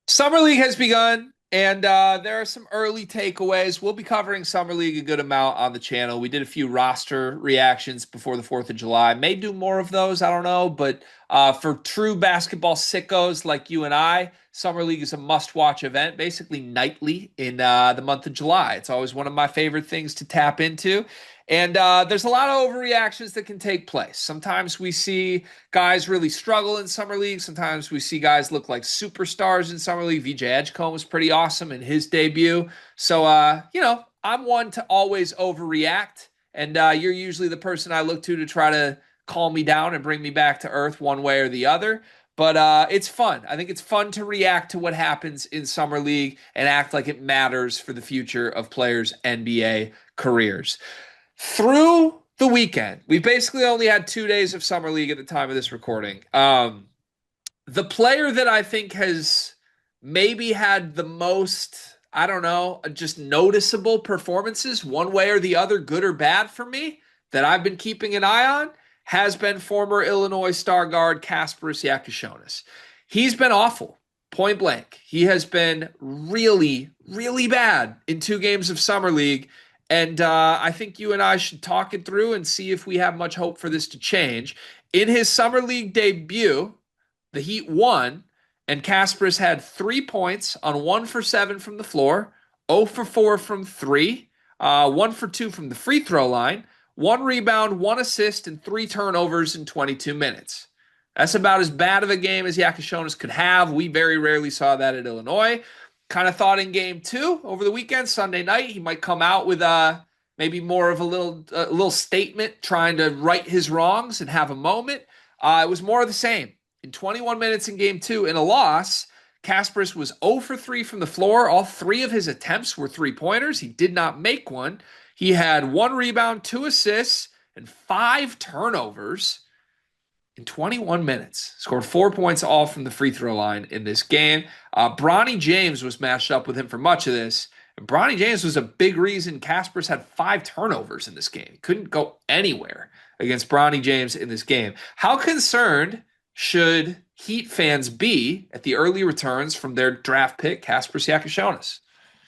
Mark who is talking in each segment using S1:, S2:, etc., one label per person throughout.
S1: Summer League has begun, and there are some early takeaways. We'll be covering Summer League a good amount on the channel. We did a few roster reactions before the 4th of July. May do more of those, I don't know. But for true basketball sickos like you and I, Summer League is a must-watch event, basically nightly in the month of July. It's always one of my favorite things to tap into. And there's a lot of overreactions that can take place. Sometimes we see guys really struggle in summer league. Sometimes we see guys look like superstars in summer league. VJ Edgecombe was pretty awesome in his debut. So, I'm one to always overreact, and you're usually the person I look to try to calm me down and bring me back to earth one way or the other. But it's fun. I think it's fun to react to what happens in summer league and act like it matters for the future of players' NBA careers. Through the weekend, we basically only had 2 days of summer league at the time of this recording. The player that I think has maybe had the most, I don't know, just noticeable performances, one way or the other, good or bad for me, that I've been keeping an eye on, has been former Illinois star guard Kasparas Jakucionis. He's been awful, point blank. He has been really, really bad in 2 games of summer league. And I think you and I should talk it through and see if we have much hope for this to change. In his summer league debut, the Heat won, and Kasparas had 3 points on 1 for 7 from the floor, 0 for 4 from three, 1 for 2 from the free throw line, 1 rebound, 1 assist, and 3 turnovers in 22 minutes. That's about as bad of a game as Yakushonis could have. We very rarely saw that at Illinois. Kind of thought in game two over the weekend, Sunday night, he might come out with maybe more of a little statement trying to right his wrongs and have a moment. It was more of the same. In 21 minutes in game two, in a loss, Kasparas was 0 for 3 from the floor. All 3 of his attempts were 3-pointers. He did not make one. He had 1 rebound, 2 assists, and 5 turnovers in 21 minutes. Scored 4 points all from the free throw line in this game. Bronny James was matched up with him for much of this. And Bronny James was a big reason Kasparas had 5 turnovers in this game. He couldn't go anywhere against Bronny James in this game. How concerned should Heat fans be at the early returns from their draft pick, Kasparas Jakucionis?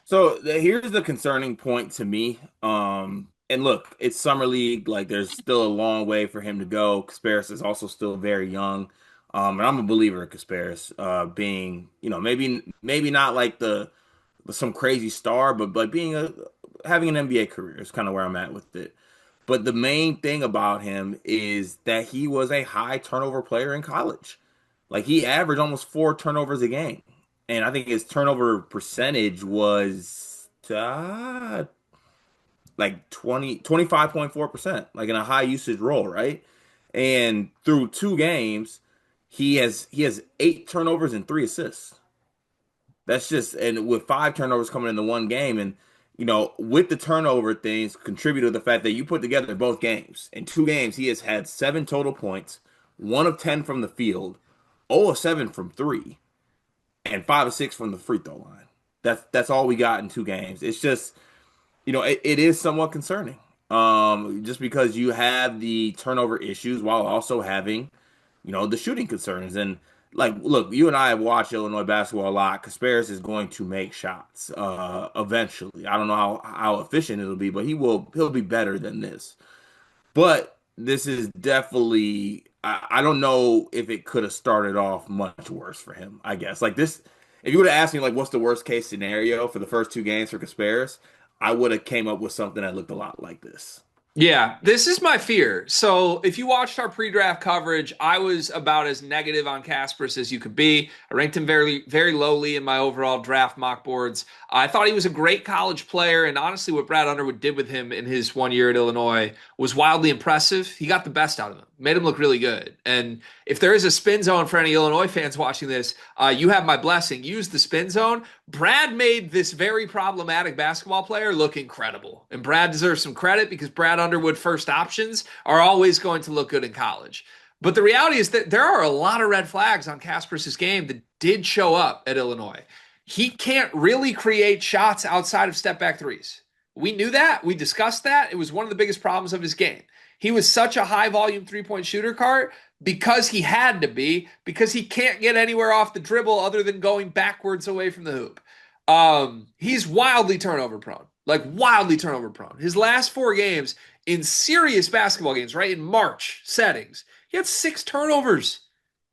S2: So here's the concerning point to me. And look, it's summer league. Like there's still a long way for him to go. Kasparas is also still very young. And I'm a believer in Kasparas, being, maybe not like the some crazy star, but being having an NBA career is kind of where I'm at with it. But the main thing about him is that he was a high turnover player in college. Like he averaged almost 4 turnovers a game. And I think his turnover percentage was like 25.4%, like in a high usage role, right? And through 2 games, he has 8 turnovers and 3 assists. That's just, and with 5 turnovers coming into one game, and with the turnover things contribute to the fact that you put together both games. In 2 games, he has had 7 total points, 1 of 10 from the field, 0 of 7 from three, and 5 of 6 from the free throw line. That's all we got in 2 games. It's just, it is somewhat concerning. Just because you have the turnover issues while also having, the shooting concerns. And like, look, you and I have watched Illinois basketball a lot. Kasparas is going to make shots eventually. I don't know how efficient it'll be, but he'll be better than this. But this is definitely, I don't know if it could have started off much worse for him, I guess. Like this, if you would have asked me like what's the worst case scenario for the first 2 games for Kasparas, I would have came up with something that looked a lot like this.
S1: Yeah, this is my fear. So, if you watched our pre-draft coverage, I was about as negative on Kasparas as you could be. I ranked him very, very lowly in my overall draft mock boards. I thought he was a great college player, and honestly, what Brad Underwood did with him in his 1 year at Illinois was wildly impressive. He got the best out of him, made him look really good. And if there is a spin zone for any Illinois fans watching this, you have my blessing. Use the spin zone. Brad made this very problematic basketball player look incredible. And Brad deserves some credit because Brad Underwood first options are always going to look good in college. But the reality is that there are a lot of red flags on Kasparas' game that did show up at Illinois. He can't really create shots outside of step back threes. We knew that. We discussed that. It was one of the biggest problems of his game. He was such a high volume 3-point shooter, Cart, because he had to be, because he can't get anywhere off the dribble other than going backwards away from the hoop. He's wildly turnover prone, like wildly turnover prone. His last 4 games in serious basketball games, right, in March settings, he had 6 turnovers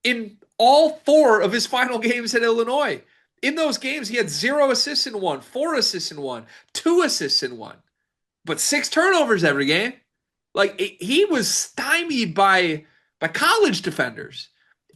S1: in all 4 of his final games at Illinois. In those games, he had 0 assists in one, 4 assists in one, 2 assists in one, but 6 turnovers every game. Like he was stymied by college defenders.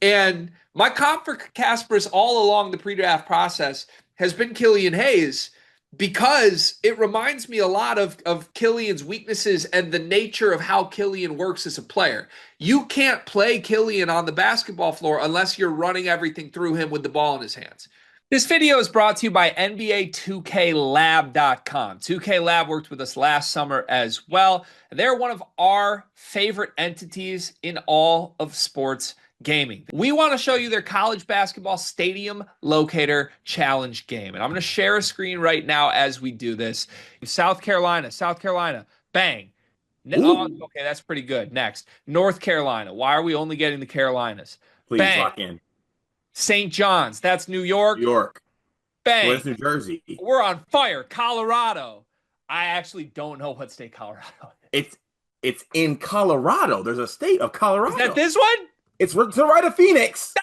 S1: And my comp for Kasparas all along the pre-draft process has been Killian Hayes because it reminds me a lot of Killian's weaknesses and the nature of how Killian works as a player. You can't play Killian on the basketball floor unless you're running everything through him with the ball in his hands. This video is brought to you by NBA2KLab.com. 2K Lab worked with us last summer as well, and they're one of our favorite entities in all of sports gaming. We want to show you their college basketball stadium locator challenge game, and I'm going to share a screen right now as we do this. South Carolina, bang. Oh,
S2: Ooh,
S1: okay, that's pretty good. Next, North Carolina. Why are we only getting the Carolinas?
S2: please
S1: Bang.
S2: lock in.
S1: St. John's, that's New
S2: New
S1: York.
S2: York.
S1: Bang.
S2: Where's New Jersey?
S1: We're on fire. Colorado. I actually don't know what state Colorado is.
S2: It's it's in Colorado. There's a state of
S1: Is that
S2: Colorado.
S1: this one?
S2: It's to the right of Phoenix.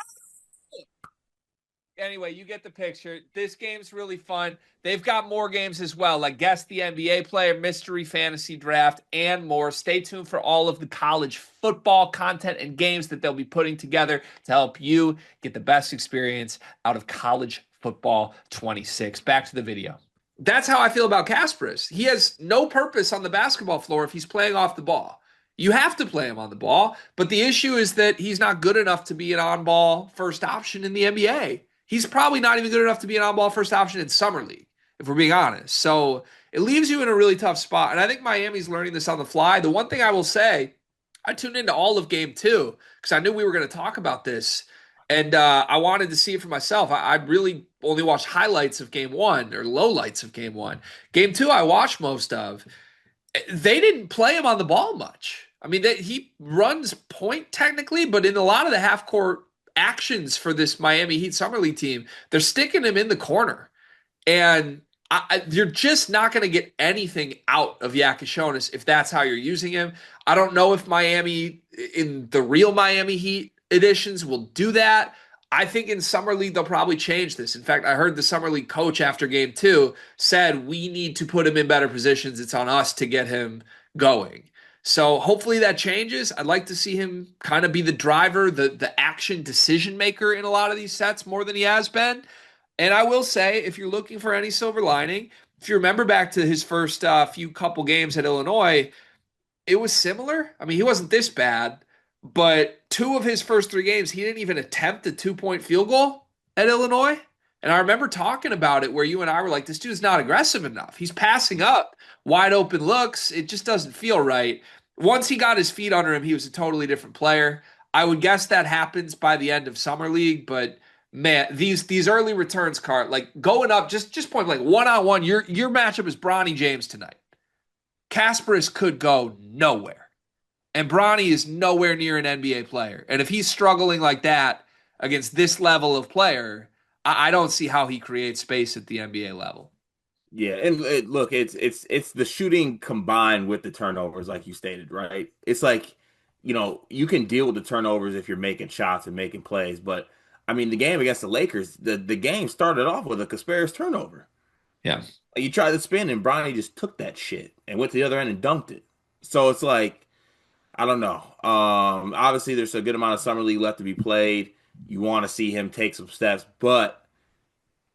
S1: Anyway, you get the picture. This game's really fun. They've got more games as well, like Guess the NBA Player, Mystery Fantasy Draft, and more. Stay tuned for all of the college football content and games that they'll be putting together to help you get the best experience out of college football 26. Back to the video. That's how I feel about Kasparas. He has no purpose on the basketball floor if he's playing off the ball. You have to play him on the ball, but the issue is that he's not good enough to be an on-ball first option in the NBA. He's probably not even good enough to be an on-ball first option in summer league, if we're being honest. So it leaves you in a really tough spot. And I think Miami's learning this on the fly. The one thing I will say, I tuned into all of game 2 because I knew we were going to talk about this. And I wanted to see it for myself. I really only watched highlights of game 1 or lowlights of game 1. Game 2, I watched most of. They didn't play him on the ball much. I mean, he runs point technically, but in a lot of the half court actions for this Miami Heat Summer League team, they're sticking him in the corner. And you're just not going to get anything out of Jakucionis if that's how you're using him. I don't know if Miami, in the real Miami Heat editions, will do that. I think in Summer League, they'll probably change this. In fact, I heard the Summer League coach after game 2 said, we need to put him in better positions. It's on us to get him going. So hopefully that changes. I'd like to see him kind of be the driver, the action decision maker in a lot of these sets more than he has been. And I will say, if you're looking for any silver lining, if you remember back to his first few couple games at Illinois, it was similar. I mean, he wasn't this bad, but 2 of his first 3 games, he didn't even attempt a 2-point field goal at Illinois. And I remember talking about it where you and I were like, this dude's not aggressive enough. He's passing up wide open looks. It just doesn't feel right. Once he got his feet under him, he was a totally different player. I would guess that happens by the end of summer league, but man, these early returns, Cart, like going up, just point like one-on-one, your matchup is Bronny James tonight. Kasparas could go nowhere. And Bronny is nowhere near an NBA player. And if he's struggling like that against this level of player, I don't see how he creates space at the NBA level.
S2: Yeah, and look, it's the shooting combined with the turnovers, like you stated, right? It's like, you can deal with the turnovers if you're making shots and making plays, but I mean, the game against the Lakers, the game started off with a Kasparas turnover.
S1: Yeah.
S2: Like, you tried to spin, and Bronny just took that shit and went to the other end and dunked it. So it's like, I don't know. Obviously, there's a good amount of summer league left to be played. You want to see him take some steps, but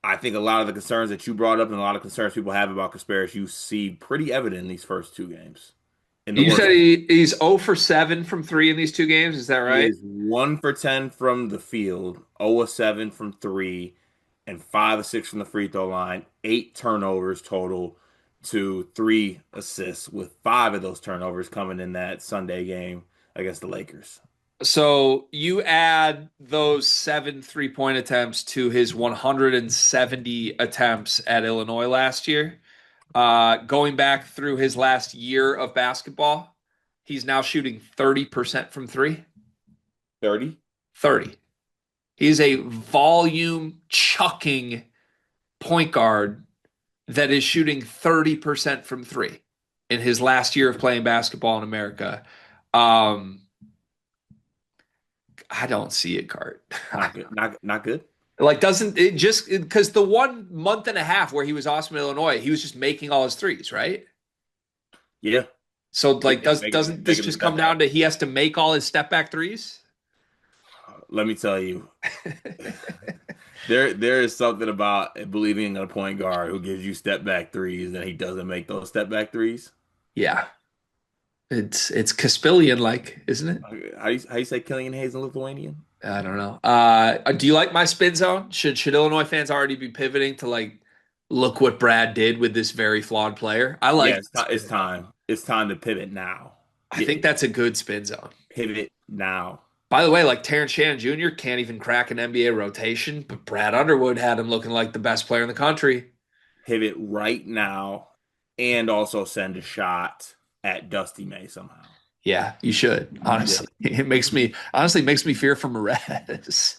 S2: I think a lot of the concerns that you brought up and a lot of concerns people have about Kasparas, you see pretty evident in these first 2 games. In the
S1: You
S2: worst,
S1: said he's 0 for 7 from 3 in these 2 games. Is that
S2: he
S1: right?
S2: is 1 for 10 from the field, 0 of 7 from three, and 5 of 6 from the free throw line. 8 turnovers total to 3 assists, with 5 of those turnovers coming in that Sunday game against the Lakers.
S1: So you add those 7 3-point attempts to his 170 attempts at Illinois last year. Going back through his last year of basketball, he's now shooting 30% from 3.
S2: 30.
S1: 30. He's a volume chucking point guard that is shooting 30% from three in his last year of playing basketball in America. Um, I don't see it, Cart.
S2: Not good. Not good.
S1: Like, doesn't it just because the 1 month and a half where he was awesome in Illinois, he was just making all his threes, right?
S2: Yeah.
S1: So, like, doesn't this
S2: Making the
S1: just come
S2: step
S1: down
S2: back.
S1: to he has to make all his step back threes?
S2: Let me tell you, there is something about believing in a point guard who gives you step back threes and he doesn't make those step back threes.
S1: Yeah, it's Caspillian like, isn't it?
S2: How you say Killian Hayes in Lithuanian?
S1: I don't know. Do you like my spin zone? Should Illinois fans already be pivoting to like, look what Brad did with this very flawed player? I
S2: Yeah,
S1: like that
S2: it's
S1: spin zone.
S2: time. It's time to pivot now.
S1: I
S2: Yeah,
S1: think that's a good spin zone.
S2: pivot now.
S1: By the way, like Terrence Shannon Jr. can't even crack an NBA rotation, but Brad Underwood had him looking like the best player in the country.
S2: Pivot right now, and also send a shot at Dusty May somehow.
S1: Yeah, you should.
S2: Yeah.
S1: Honestly, it makes me fear for Morez.